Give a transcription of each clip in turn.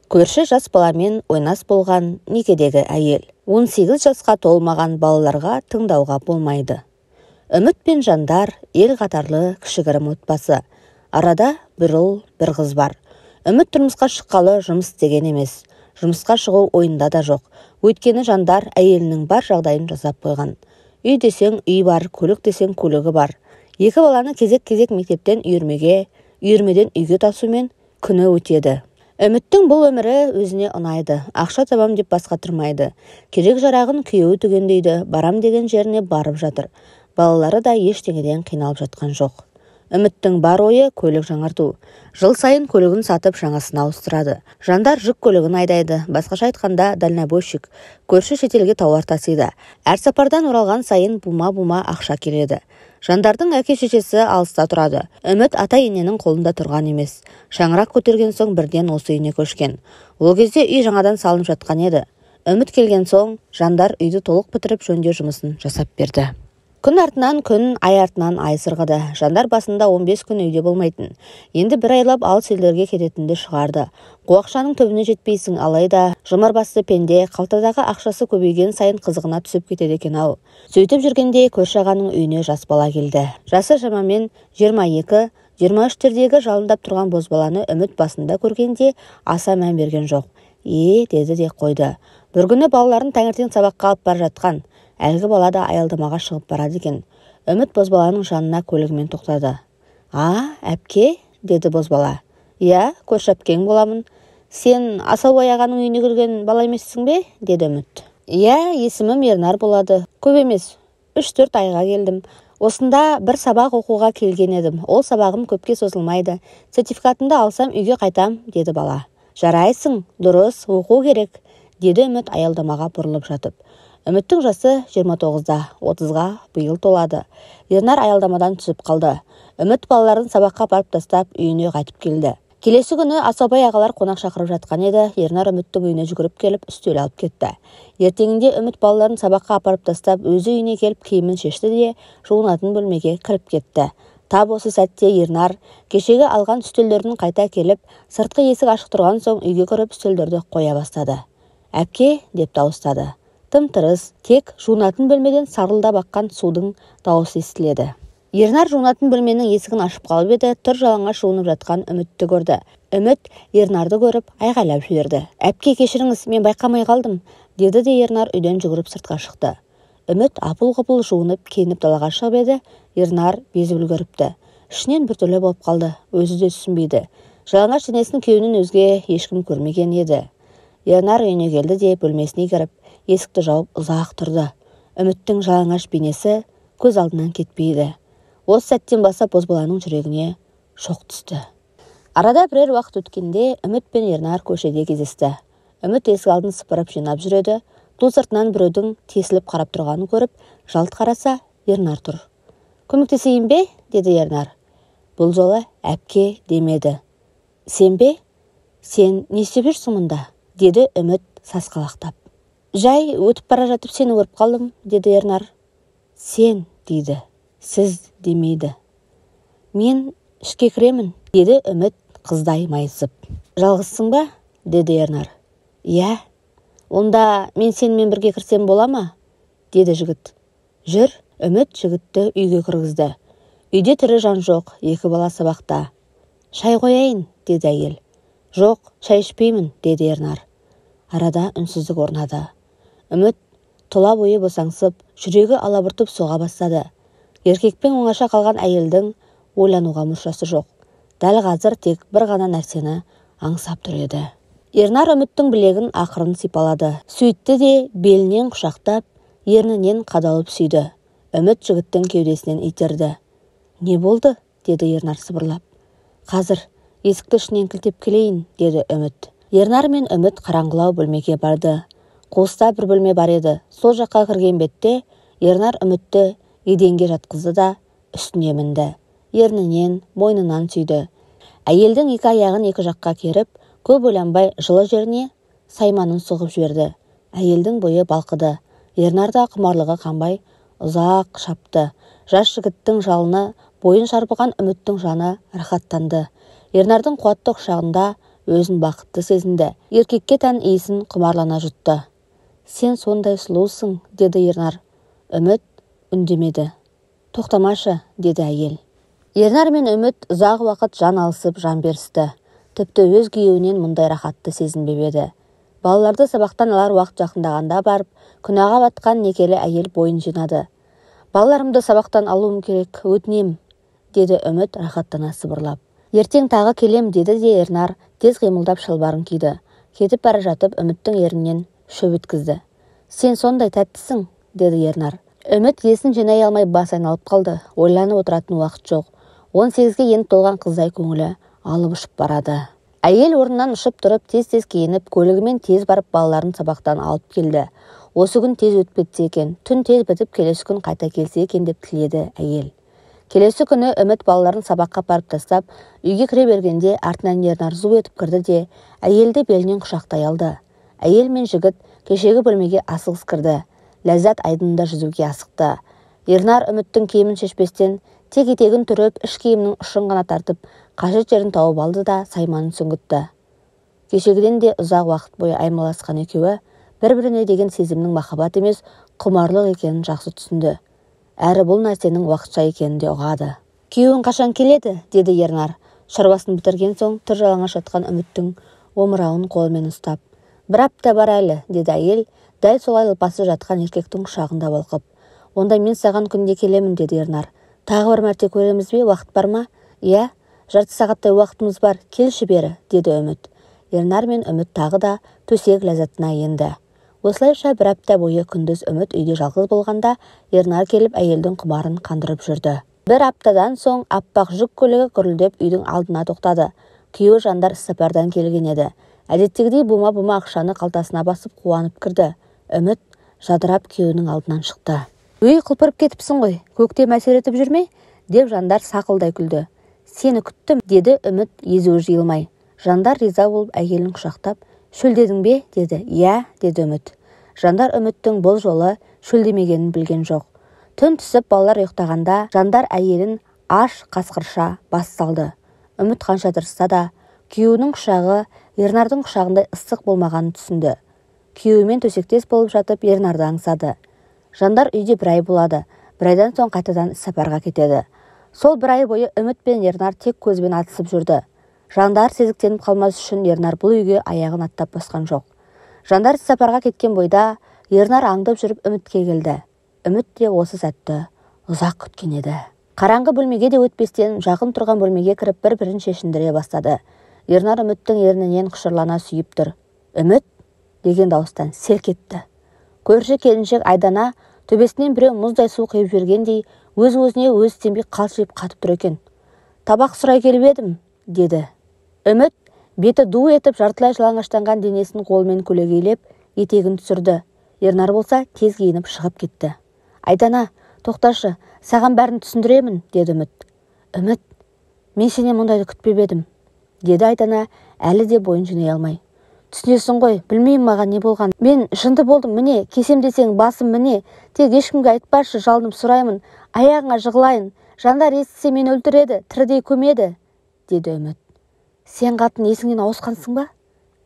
Көрші жас баламен ойнас болған некедегі әйел. 18 жасқа толмаған балаларға тыңдауға болмайды. Үміт пен жандар ел қатарлы кішігірім отбасы. Арада бір ұл, бір қыз бар. Үміт тұрмысқа шыққалы жұмыс деген емес. Жұмысқа шығу ойында да жоқ. Өйткені жандар әйелінің бар жағдайын жасап қойған. Үй десең үй бар, көлік десең көлігі бар. Екі баланы кезек-кезек мектептен үйірмеге, үйірмеден үйге тасумен күні өтеді. Үміттің бұл өмірі өзіне ұнайды. Ақша табам деп басқа тұрмайды. Керек жарағын күйеуі түгендейді, барам деген жеріне барып жатыр. Балалары да ештеңеден қиналып жатқан жоқ. Үміттің бар ойы көлік жаңарту. Жыл сайын көлігін сатып жаңасына ауыстырады. Жандар жүк көлігін айдайды. Басқаша айтқанда дальнобойщик. Көрші шетелге тауар тасиды. Әр сапардан оралған сайын бума-бума ақша келеді. Жандардың әке-шешесі алыста тұрады. Үміт ата-ененің қолында тұрған емес. Шаңырақ көтерген соң бірден осы үйіне көшкен. Ол кезде үй жаңадан салынып жатқан еді. Үміт келген соң жандар үйді толық бітіріп жөндеу жұмысын жасап берді. Күн артынан күн, ай артынан ай сырғыды. Жандар басында 15 күн үйде болмайтын. Енді бір айлап алыс елдерге кететінді шығарды. Қуақшаның түбіне жетпейсің, алайда жұмыр басты пенде қалтадағы ақшасы көбейген сайын қызығына түсіп кетеді екен-ау. Сөйтіп жүргенде көрші ағаның үйіне жас бала келді. Жасы шамамен 22-23-тердегі жалындап тұрған бозбаланы үміт басында көргенде аса мән берген жоқ. Деді де қойды. Бір күні балаларын таңертең сабаққа алып бара жатқан. Әлгі бала да аялдамаға шығып барады екен. Үміт бозбаланың жанына көлігімен тоқтады. Әпке, деді бозбала. Көрші әпкең боламын. Сен Асаубай ағаның үйіне кірген бала емессің бе? Деді Үміт. Есімім Ернар болады. Көп емес, 3-4 айға келдім. Осында бір сабақ оқуға келген едім. Ол сабағым көпке созылмайды. Сертификатымды алсам үйге қайтам, деді бала. Жарайсың, дұрыс, оқу керек, деді Үміт аялдамаға бұрылып жатып. Үміттің жасы 29-да, 30-ға биыл толады. Ернар аялдамадан түсіп қалды. Үміт балаларын сабаққа апарып тастап үйіне қайтып келді. Келесі күні Асаубай ағалар қонақ шақырып жатқан еді. Ернар Үміттің үйіне жүгіріп келіп үстел алып кетті. Ертеңінде Үміт балаларын сабаққа апарып тастап өзі үйіне келіп киімін шешті де жуынатын бөлмеге кіріп кетті. Тап осы сәтте Ернар кешегі алған үстелдерін қайта келіп, сыртқы есік ашық тұрған соң үйге кіріп үстелдерді қоя бастады. Әпке, деп дауыстады. Тым-тырыс, тек жуынатын бөлмеден сарылдап аққан судың дауысы естіледі. Ернар жуынатын бөлменің есігін ашып қалып еді, тұр жалаңаш жуынып жатқан Үмітті көрді. Үміт Ернарды көріп айғайлап жіберді. Әпке, кешіріңіз, мен байқамай қалдым, деді де Ернар үйден жүгіріп сыртқа шықты. Үміт апыл-ғұпыл жуынып, киініп далаға шығып еді, Ернар безіп үлгеріпті. Ішінен біртүрлі болып қалды, өзі де түсінбейді. Жалаңаш денесін күйеуінен өзге ешкім көрмеген еді. Ернар үйіне келді де бөлмесіне кіріп, есікті жауып ұзақ тұрды. Үміттің жалаңаш бейнесі көз алдынан кетпейді. Осы сәттен бастап бозбаланың жүрегіне шоқ түсті. Арада бірер уақыт өткенде Үміт пен Ернар көшеде кездесті. Үміт есік алдын сыпырып жинап жүреді. Ту сыртынан біреудің тесіліп қарап тұрғанын көріп, жалт қараса, Ернар тұр. Көмектесейін бе? Деді Ернар. Бұл жолы әпке демеді. Сен бе? Сен не істеп жүрсің мұнда? Деді Үміт сасқалақтап. Жай өтіп бара жатып сені көріп қалдым, деді Ернар. Сен, дейді, сіз демейді. Мен ішке кіремін, деді Үміт қыздай майысып. Жалғызсың ба? Деді Ернар. Онда мен сенімен бірге кірсем бола ма? Деді жігіт. Жүр, Үміт жігітті үйге кіргізді. Үйде тірі жан жоқ, екі бала сабақта. Шай қояйын, деді әйел. Жоқ, шай ішпеймін, деді Ернар. Арада үнсіздік орнады. Үміт тұла бойы босаңсып, жүрегі алабұртып соға бастады. Еркекпен оңаша қалған әйелдің ойлануға мұршасы жоқ. Дәл қазір тек бір ғана нәрсені аңсап тұр еді. Ернар Үміттің білегін ақырын сипалады. Сөйтті де белінен құшақтап, ернінен қадалып сүйді. Үміт жігіттің кеудесінен итерді. Не болды? Деді Ернар сыбырлап. Қазір есікті ішінен кілтеп келейін, деді Үміт. Ернар мен Үміт қараңғылау бөлмеге барды. Қуыста бір бөлме бар еді. Сол жаққа кірген бетте Ернар Үмітті еденге жатқызды да үстіне мінді. Ернінен, мойнынан сүйді. Әйелдің екі аяғын екі жаққа керіп, көп ойланбай жылы жеріне сайманын соғып жіберді. Әйелдің бойы балқыды. Ернарда құмарлығы қанбай ұзақ шапты. Жас жігіттің жалыны бойын шарпыған Үміттің жаны рахаттанды. Ернардың қуатты құшағында өзін бақытты сезінді. Еркекке тән иісін құмарлана жұтты. «Сен сондай сұлусың», деді Ернар. Үміт үндемеді. «Тоқтамашы», деді әйел. Ернар мен Үміт ұзақ уақыт жан алысып жан берісті. Тіпті өз күйеуінен мұндай рахатты сезінбеп еді. Балаларды сабақтан алар уақыт жақындағанда барып, күнәға батқан некелі әйел бойын жинады. «Балаларымды сабақтан алуым керек, өтінем», деді Үміт рахаттана сыбырлап. «Ертең тағы келем», деді де Ернар тез қимылдап шалбарын киді. Кетіп бара жатып Үміттің ернінен шөп өткізді. «Сен сондай тәттісің», деді Ернар. Үміт есін жинай алмай бас айналып қалды. Ойланып отыратын уақыт жоқ. 18-ге енді толған қыздай көңілі алып ұшып барады. Әйел орнынан ұшып тұрып, тез-тез киініп, көлігімен тез барып балаларын сабақтан алып келді. Осы күн тез өтіп кетсе екен, түн тез бітіп, келесі күн қайта келсе екен деп тіледі әйел. Келесі күні Үміт балаларын сабаққа апарып тастап, үйге кіре бергенде артынан Ернар зу етіп кірді де, әйелді белінен құшақтай алды. Әйел мен жігіт кешегі бөлмеге асығыс кірді. Ләззат айдынында жүзуге асықты. Ернар Үміттің киімін шешпестен, тек етегін түріп, іш киімнің ұшын ғана тартып, қажет жерін тауып алды да сайманын сүңгітті. Кешегіден де ұзақ уақыт бойы аймаласқан екеуі бір-біріне деген сезімнің махаббат емес, құмарлық екенін жақсы түсінді. Әрі бұл нәрсенің уақытша екенін де ұғады. «Күйеуің қашан келеді?» деді Ернар. Шаруасын бітірген соң тыр жалаңаш жатқан Үміттің омырауын қолымен ұстап. «1 апта бар әлі», деді әйел, дәл солай лыпасы жатқан еркектің құшағында балқып. «Онда мен саған күнде келемін», деді Ернар. «Тағы бір мәрте көреміз бе, уақыт бар ма?» «Иә, жарты сағаттай уақытымыз бар, келші бері», деді Үміт. Ернар мен Үміт тағы да төсек ләззатына енді. Осылайша 1 апта бойы күндіз Үміт үйде жалғыз болғанда, Ернар келіп әйелдің құмарын қандырып жүрді. 1 аптадан соң аппақ жүк көлігі гүрілдеп үйдің алдына тоқтады. Күйеуі Жандар іссапардан келген еді. Әдеттегідей бума-бума ақшаны қалтасына басып қуанып кірді. Үміт жадырап күйеуінің алдынан шықты. «Өй, құлпырып кетіпсің ғой, көктем әсер етіп жүрме?» деп Жандар сақылдай күлді. «Сені күттім», деді Үміт езуі жиылмай. Жандар риза болып әйелін құшақтап, «Шөлдедің бе?» деді. «Иә», деді Үміт. Жандар Үміттің бұл жолы шөлдемегенін білген жоқ. Түн түсіп балалар ұйықтағанда Жандар әйелін аш қасқырша бас салды. Үміт қанша тырысса да, күйеуінің құшағы Ернардың құшағындай ыстық болмағанын түсінді. Күйеуімен төсектес болып жатып Ернарды аңсады. Жандар үйде 1 ай болады. 1 айдан соң қайтадан іссапарға кетеді. Сол 1 ай бойы Үміт пен Ернар тек көзбен атысып жүрді. Жандар сезіктеніп қалмас үшін Ернар бұл үйге аяғын аттап басқан жоқ. Жандар іссапарға кеткен бойда Ернар аңдып жүріп Үмітке келді. Үміт де осы сәтті ұзақ күткен еді. Қараңғы бөлмеге де өтпестен жақын тұрған бөлмеге кіріп бір-бірін шешіндіре бастады. Ернар Үміттің ернінен құшырлана сүйіп тұр. «Үміт?» деген дауыстан селк етті. Көрші келіншек Айдана төбесінен біреу мұздай су құйып жібергендей өз-өзіне өз сенбей қалшиып қатып тұр екен. «Табақ сұрай келіп едім», деді. Үміт беті ду етіп жартылай жалаңаштанған денесін қолымен көлегейлеп етегін түсірді. Ернар болса тез киініп шығып кетті. «Айдана, тоқташы, саған бәрін түсіндіремін», деді Үміт. «Үміт, мен сенен мұндайды күтпеп едім», деді Айдана әлі де бойын жинай алмай. «Түсінесің ғой, білмеймін маған не болған. Мен жынды болдым, міне, кесем десең басым міне. Тек ешкімге айтпашы, жалынып сұраймын, аяғыңа жығылайын. Жандар естісе мені өлтіреді, тірідей көмеді», деді Үміт. «Сен қатын есіңнен ауысқансың ба?»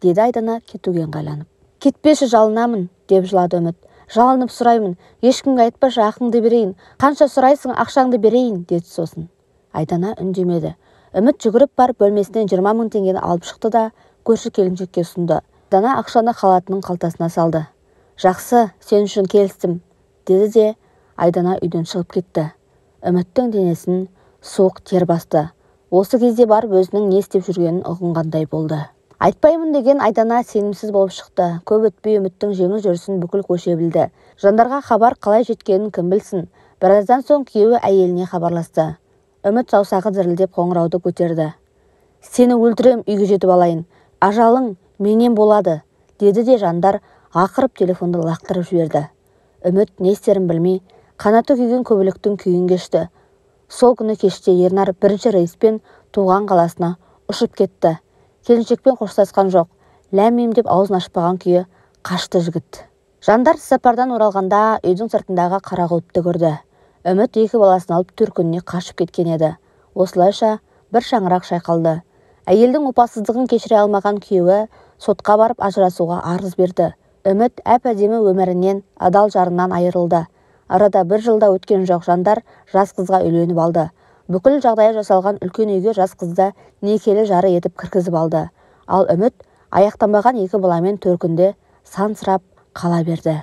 деді Айдана кетуге ыңғайланып. «Кетпеші, жалынамын», деп жылады Үміт. «Жалынып сұраймын, ешкімге айтпашы, ақыңды берейін. Қанша сұрайсың, ақшаңды берейін», деді сосын. Айдана үндемеді. Үміт жүгіріп барып бөлмесінен 20 000 теңгені алып шықты да көрші келіншекке ұсынды. Айдана ақшаны халатының қалтасына салды. «Жақсы, сен үшін келістім», деді де Айдана үйден шығып кетті. Үміттің денесін суық тер басты. Осы кезде барып өзінің не істеп жүргенін ұғынғандай болды. Айтпаймын деген Айдана сенімсіз болып шықты. Көп өтпей Үміттің жеңіл жүрісін бүкіл көше білді. Жандарға хабар қалай жеткенін кім білсін. Біраздан соң күйеуі әйеліне хабарласты. Үміт саусағы дірілдеп қоңырауды көтерді. «Сені өлтірем, үйге жетіп алайын. Ажалың менен болады», деді де Жандар ақырып телефонды лақтырып жіберді. Үміт не істерін білмей, қанаты күйген көбіліктің күйін кешті. Сол күні кеште Ернар 1-ші рейспен туған қаласына ұшып кетті. Келіншекпен қоштасқан жоқ. Ләм-мим деп аузын ашпаған күйі қашты жігіт. Жандар сапардан оралғанда үйдің сыртындағы қара құлыпты көрді. Үміт 2 баласын алып төркініне қашып кеткен еді. Осылайша бір шаңырақ шайқалды. Әйелдің опасыздығын кешіре алмаған күйеуі сотқа барып ажырасуға арыз берді. Үміт әп-әдемі өмірінен, адал жарынан айырылды. Арада 1 жылда өткен жоқ, жандар жас қызға үйленіп алды. Бүкіл жағдайы жасалған үлкен үйге жас қызды некелі жары етіп кіргізіп алды. Ал Үміт аяқтамаған 2 баламен төркінде сансырап қала берді.